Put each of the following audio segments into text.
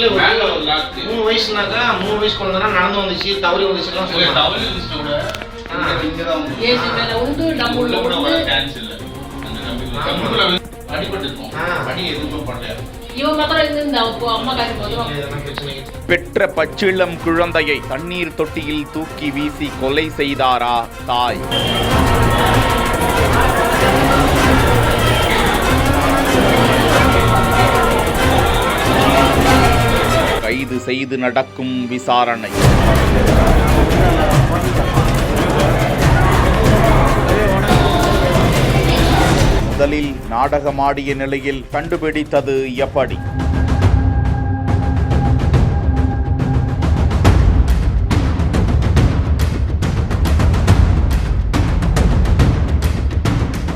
இல்ல 3 வயசுனாக்கா 3 வயசு குழந்தைனா நடந்து வந்துச்சு தவறி வந்துச்சுலாம் சொல்லுவாங்க. தவறி வந்துச்சு கூட இங்க தான் ஏசி மேல உண்டு நம்ம உள்ள கூட உண்டு. வர சான்ஸ் இல்ல. அந்த கம்பிக்குள்ள அடிபட்டு இருக்கும். அடி எதுவும் பண்ணல. இவன் மாத்திரம் இருந்து அம்மா காசு இதெல்லாம் பிரச்சனை இல்லை. பெற்ற பச்சிளம் குழந்தையை தண்ணீர் தொட்டியில் தூக்கி வீசி கொலை செய்தாரா தாய்? கைது செய்து நடக்கும் விசாரணை. முதலில் நாடகமாடிய நிலையில் கண்டுபிடித்தது எப்படி?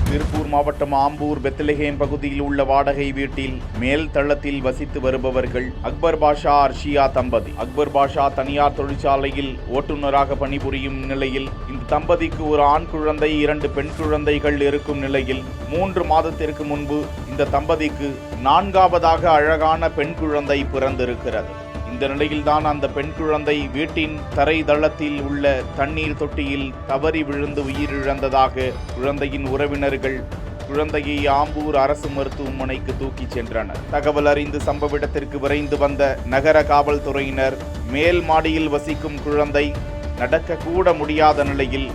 திருப்பூர் மாவட்டம் ஆம்பூர் பெத்லஹேம் பகுதியில் உள்ள வாடகை வீட்டில் மேல் தளத்தில் வசித்து வருபவர்கள் அக்பர் பாஷா அர்ஷியா தம்பதி. அக்பர் பாஷா தனியார் தொழிற்சாலையில் ஓட்டுநராக பணிபுரியும் நிலையில் இந்த தம்பதிக்கு ஒரு ஆண் குழந்தை 2 பெண் குழந்தைகள் இருக்கும் நிலையில் 3 மாதத்திற்கு முன்பு இந்த தம்பதிக்கு 4வது அழகான பெண் குழந்தை பிறந்திருக்கிறது. இந்த நிலையில்தான் அந்த பெண் குழந்தை வீட்டின் தரை தளத்தில் உள்ள தண்ணீர் தொட்டியில் தவறி விழுந்து உயிரிழந்ததாக குழந்தையின் உறவினர்கள் குழந்தையை ஆம்பூர் அரசு மருத்துவமனைக்கு தூக்கிச் சென்றனர். தகவல் அறிந்து சம்பவ இடத்திற்கு விரைந்து வந்த நகர காவல்துறையினர் மேல் மாடியில் வசிக்கும் குழந்தை நடக்க கூட முடியாத நிலையில்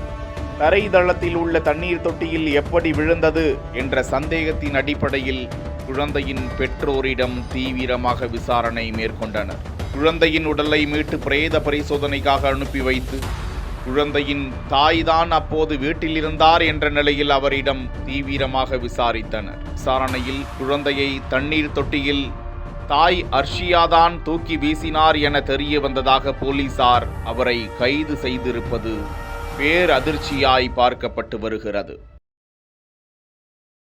தரை தளத்தில் உள்ள தண்ணீர் தொட்டியில் எப்படி விழுந்தது என்ற சந்தேகத்தின் அடிப்படையில் குழந்தையின் பெற்றோரிடம் தீவிரமாக விசாரணை மேற்கொண்டனர். குழந்தையின் உடலை மீட்டு பிரேத பரிசோதனைக்காக அனுப்பி வைத்து குழந்தையின் தாய்தான் அப்போது வீட்டில் இருந்தார் என்ற நிலையில் அவரிடம் தீவிரமாக விசாரித்தனர். விசாரணையில் குழந்தையை தண்ணீர் தொட்டியில் தாய் அர்ஷியாதான் தூக்கி வீசினார் என தெரிய வந்ததாக போலீசார் அவரை கைது செய்திருப்பது பேரதிர்ச்சியாய் பார்க்கப்பட்டு வருகிறது.